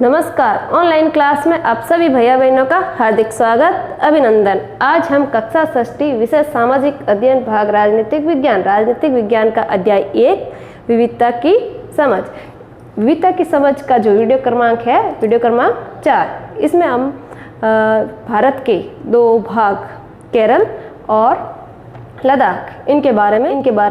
नमस्कार। Online class में आप सभी भैया बहनों का हार्दिक स्वागत, अभिनंदन। आज हम कक्षा षष्ठी विषय सामाजिक अध्ययन भाग राजनीतिक विज्ञान का अध्याय 1 विविधता की समझ। विविधता की समझ का जो वीडियो क्रमांक है वीडियो क्रमांक 4। इसमें हम भारत के 2 भाग केरल और लद्दाख इनके बारे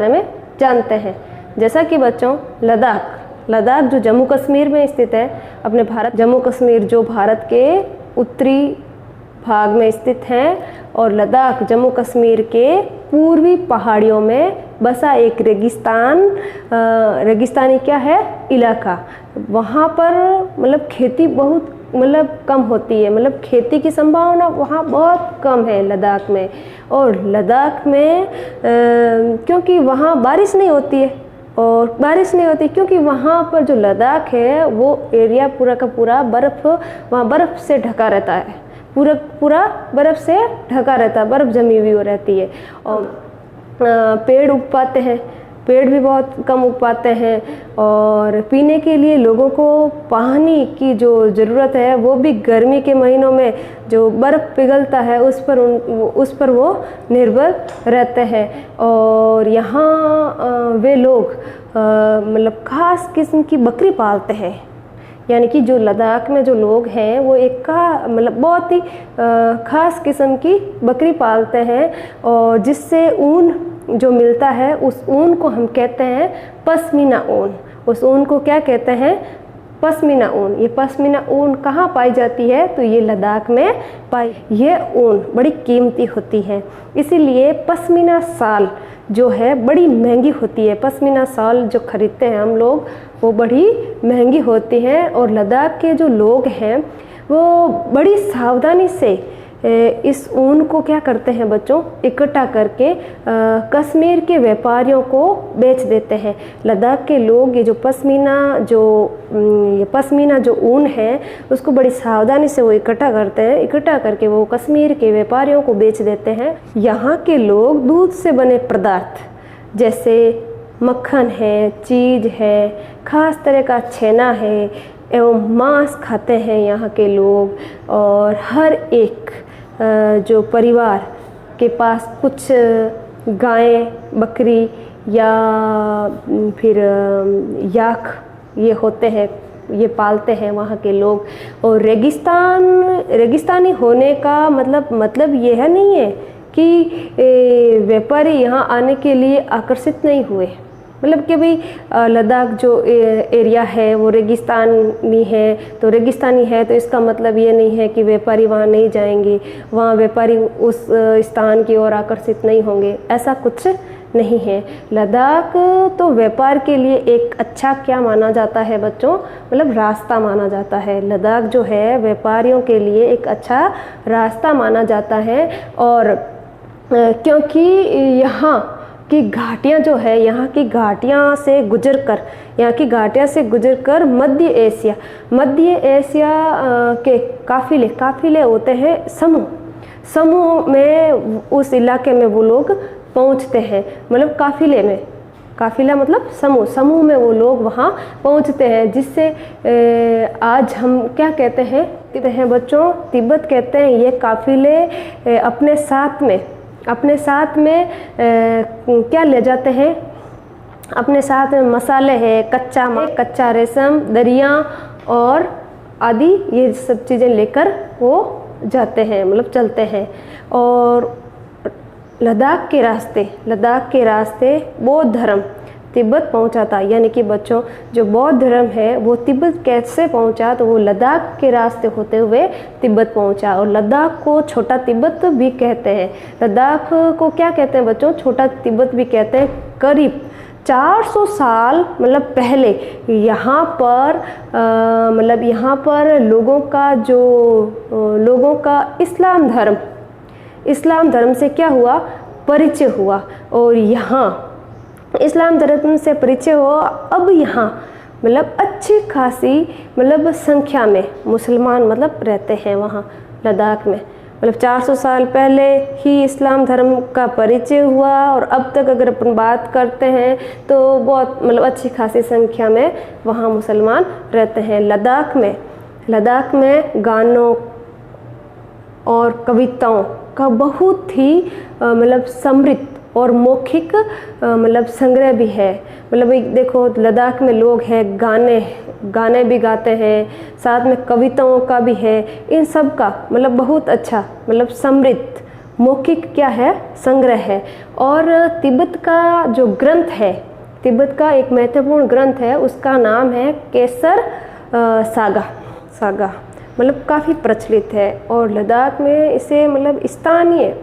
में जानते हैं। जैसा कि बच्चों लद्दाख जो जम्मू कश्मीर में स्थित है, अपने भारत जम्मू कश्मीर जो भारत के उत्तरी भाग में स्थित है, और लद्दाख जम्मू कश्मीर के पूर्वी पहाड़ियों में बसा एक रेगिस्तानी क्या है इलाका। वहाँ पर मतलब खेती बहुत कम होती है, खेती की संभावना वहाँ बहुत कम है लद्दाख में। और लद्दाख में क्योंकि वहाँ बारिश नहीं होती क्योंकि वहाँ पर जो लद्दाख है वो एरिया पूरा का पूरा वहाँ बर्फ़ से ढका रहता है, पूरा बर्फ़ से ढका रहता है, बर्फ़ जमी हुई रहती है। और पेड़ उग पाते हैं, पेड़ भी बहुत कम उग पाते हैं। और पीने के लिए लोगों को पानी की जो ज़रूरत है वो भी गर्मी के महीनों में जो बर्फ़ पिघलता है उस पर वो निर्भर रहते हैं। और यहाँ वे लोग ख़ास किस्म की बकरी पालते हैं, यानी कि जो लद्दाख में जो लोग हैं वो एक बहुत ही ख़ास किस्म की बकरी पालते हैं, और जिससे ऊन जो मिलता है उस ऊन को हम कहते हैं पश्मीना ऊन। उस ऊन को क्या कहते हैं? पश्मीना ऊन। ये पश्मीना ऊन कहाँ पाई जाती है? तो ये लद्दाख में ये ऊन बड़ी कीमती होती है, इसीलिए पश्मीना शाल जो है बड़ी महंगी होती है। पश्मीना शाल जो खरीदते हैं हम लोग वो बड़ी महंगी होती है। और लद्दाख के जो लोग हैं वो बड़ी सावधानी से इस ऊन को क्या करते हैं बच्चों, इकट्ठा करके कश्मीर के व्यापारियों को बेच देते हैं। लद्दाख के लोग ये पश्मीना जो ऊन है उसको बड़ी सावधानी से वो इकट्ठा करते हैं, इकट्ठा करके वो कश्मीर के व्यापारियों को बेच देते हैं। यहाँ के लोग दूध से बने पदार्थ जैसे मक्खन है, चीज़ है, ख़ास तरह का छेना है एवं मांस खाते हैं यहाँ के लोग। और हर एक जो परिवार के पास कुछ गायें, बकरी या फिर याक ये होते हैं, ये पालते हैं वहाँ के लोग। और रेगिस्तानी होने का मतलब यह नहीं है कि व्यापारी यहाँ आने के लिए आकर्षित नहीं हुए, कि भाई लद्दाख जो एरिया है वो रेगिस्तानी है तो इसका मतलब ये नहीं है कि व्यापारी वहाँ नहीं जाएंगे, वहाँ व्यापारी उस स्थान की ओर आकर्षित नहीं होंगे, ऐसा कुछ नहीं है। लद्दाख तो व्यापार के लिए एक अच्छा क्या माना जाता है बच्चों, रास्ता माना जाता है। लद्दाख जो है व्यापारियों के लिए एक अच्छा रास्ता माना जाता है। और क्योंकि यहाँ की घाटियाँ जो है, यहाँ की घाटियाँ से गुजर कर मध्य एशिया के काफ़िले होते हैं। समूह में उस इलाके में वो लोग पहुँचते हैं, काफ़िला मतलब समूह में वो लोग वहाँ पहुँचते हैं, जिससे आज हम क्या कहते हैं बच्चों, तिब्बत कहते हैं। ये काफ़िले अपने साथ में क्या ले जाते हैं? अपने साथ में मसाले हैं, कच्चा रेशम, दरिया और आदि ये सब चीज़ें लेकर वो जाते हैं, चलते हैं। और लद्दाख के रास्ते बौद्ध धर्म तिब्बत पहुंचा था, यानी कि बच्चों जो बौद्ध धर्म है वो तिब्बत कैसे पहुंचा? तो वो लद्दाख के रास्ते होते हुए तिब्बत पहुंचा। और लद्दाख को छोटा तिब्बत भी कहते हैं। लद्दाख को क्या कहते हैं बच्चों? छोटा तिब्बत भी कहते हैं। करीब 400 साल पहले यहाँ पर लोगों का इस्लाम धर्म से क्या हुआ? परिचय हुआ। और यहाँ इस्लाम धर्म से परिचय हो, अब यहाँ अच्छी खासी संख्या में मुसलमान रहते हैं वहाँ लद्दाख में। 400 साल पहले ही इस्लाम धर्म का परिचय हुआ, और अब तक अगर अपन बात करते हैं तो बहुत अच्छी खासी संख्या में वहाँ मुसलमान रहते हैं। लद्दाख में लद्दाख में गानों और कविताओं का बहुत ही मतलब समृद्ध और मौखिक मतलब संग्रह भी है। मतलब देखो लद्दाख में लोग हैं, गाने भी गाते हैं, साथ में कविताओं का भी है, इन सब का मतलब बहुत अच्छा मतलब समृद्ध मौखिक क्या है संग्रह है। और तिब्बत का जो ग्रंथ है, तिब्बत का एक महत्वपूर्ण ग्रंथ है, उसका नाम है केसर सागा मतलब काफ़ी प्रचलित है। और लद्दाख में इसे मतलब स्थानीय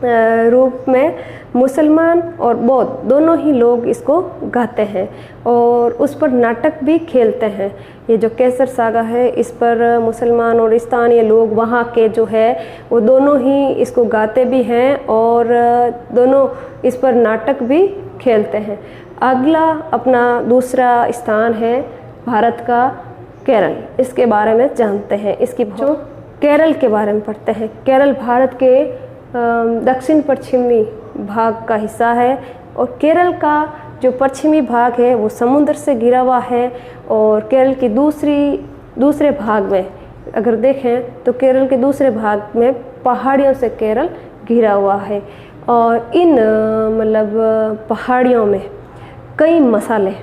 रूप में मुसलमान और बौद्ध दोनों ही लोग इसको गाते हैं और उस पर नाटक भी खेलते हैं। ये जो केसर सागा है, इस पर मुसलमान और स्थानीय लोग वहाँ के जो है वो दोनों ही इसको गाते भी हैं और दोनों इस पर नाटक भी खेलते हैं। अगला अपना दूसरा स्थान है भारत का केरल। इसके बारे में जानते हैं, इसकी जो केरल के बारे में पढ़ते हैं। केरल भारत के दक्षिण पश्चिमी भाग का हिस्सा है और केरल का जो पश्चिमी भाग है वो समुद्र से घिरा हुआ है। और केरल की दूसरे भाग में अगर देखें तो केरल के दूसरे भाग में पहाड़ियों से केरल घिरा हुआ है। और इन मतलब पहाड़ियों में कई मसाले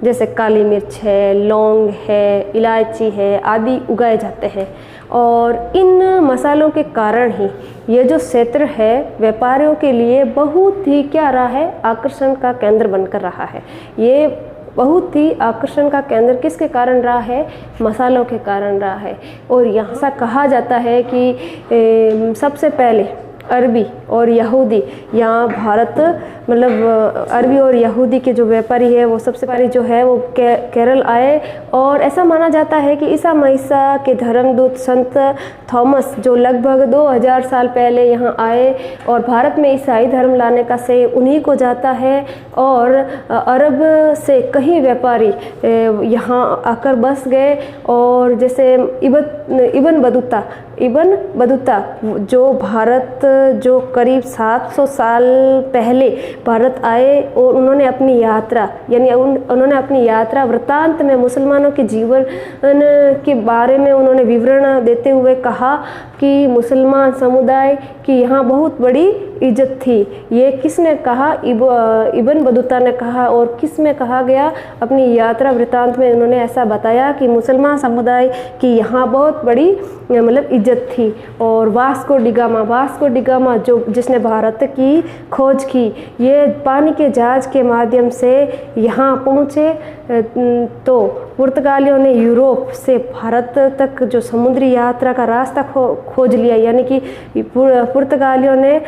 जैसे काली मिर्च है, लौंग है, इलायची है आदि उगाए जाते हैं। और इन मसालों के कारण ही ये जो क्षेत्र है व्यापारियों के लिए बहुत ही क्या रहा है, आकर्षण का केंद्र बनकर रहा है। ये बहुत ही आकर्षण का केंद्र किसके कारण रहा है, मसालों के कारण रहा है। और यहाँ सा कहा जाता है कि सबसे पहले अरबी और यहूदी यहाँ भारत मतलब अरबी और यहूदी के जो व्यापारी है वो सबसे पहले जो है वो केरल आए। और ऐसा माना जाता है कि ईसा मसीह के धर्मदूत संत थॉमस जो लगभग 2000 साल पहले यहाँ आए और भारत में ईसाई धर्म लाने का श्रेय उन्हीं को जाता है। और अरब से कई व्यापारी यहाँ आकर बस गए। और जैसे इबन बतूता जो भारत जो करीब 700 साल पहले भारत आए और उन्होंने अपनी यात्रा यानी उन्होंने अपनी यात्रा वृत्तांत में मुसलमानों के जीवन के बारे में उन्होंने विवरण देते हुए कहा कि मुसलमान समुदाय की यहाँ बहुत बड़ी इज्जत थी। ये किसने कहा, इबन बतूता ने कहा। और किस में कहा गया, अपनी यात्रा वृत्तांत में उन्होंने ऐसा बताया कि मुसलमान समुदाय की यहाँ बहुत बड़ी मतलब इज्जत थी। और वास्को डिगामा जो जिसने भारत की खोज की, ये पानी के जहाज के माध्यम से यहाँ पहुँचे। तो पुर्तगालियों ने यूरोप से भारत तक जो समुद्री यात्रा का रास्ता खोज लिया, यानी कि पुर्तगालियों ने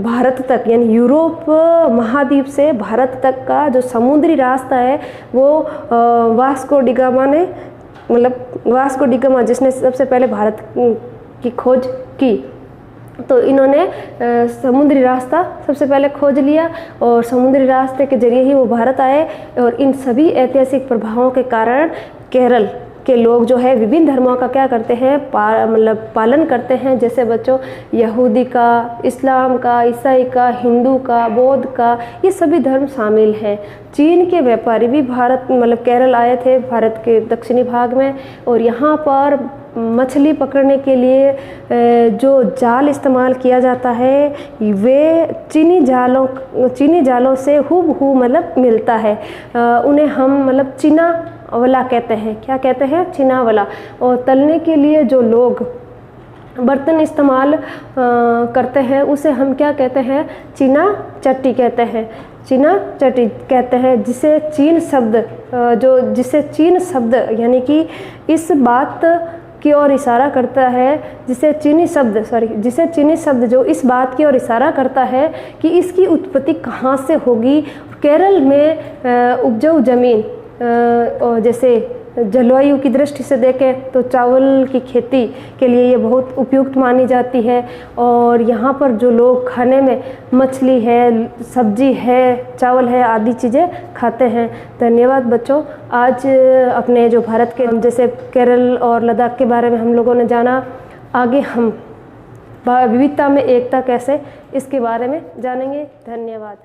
भारत तक यानी यूरोप महाद्वीप से भारत तक का जो समुद्री रास्ता है वो वास्को डिगामा जिसने सबसे पहले भारत की खोज की, तो इन्होंने समुद्री रास्ता सबसे पहले खोज लिया और समुद्री रास्ते के जरिए ही वो भारत आए। और इन सभी ऐतिहासिक प्रभावों के कारण केरल के लोग जो है विभिन्न धर्मों का क्या करते हैं, मतलब पालन करते हैं। जैसे बच्चों यहूदी का, इस्लाम का, ईसाई का, हिंदू का, बौद्ध का, ये सभी धर्म शामिल हैं। चीन के व्यापारी भी भारत मतलब केरल आए थे, भारत के दक्षिणी भाग में। और यहाँ पर मछली पकड़ने के लिए जो जाल इस्तेमाल किया जाता है वे चीनी जालों से हूबहू मतलब मिलता है। उन्हें हम मतलब चीना वाला कहते हैं। क्या कहते हैं, चीना वाला। और तलने के लिए जो लोग बर्तन इस्तेमाल करते हैं उसे हम क्या कहते हैं, चीना चट्टी कहते हैं। चीना चट्टी कहते हैं जिसे चीन शब्द यानी कि इस बात की ओर इशारा करता है, जिसे चीनी शब्द जो इस बात की ओर इशारा करता है कि इसकी उत्पत्ति कहाँ से होगी। केरल में उपजाऊ जमीन और जैसे जलवायु की दृष्टि से देखें तो चावल की खेती के लिए ये बहुत उपयुक्त मानी जाती है। और यहाँ पर जो लोग खाने में मछली है, सब्जी है, चावल है आदि चीज़ें खाते हैं। धन्यवाद बच्चों। आज अपने जो भारत के जैसे केरल और लद्दाख के बारे में हम लोगों ने जाना, आगे हम विविधता में एकता कैसे इसके बारे में जानेंगे। धन्यवाद।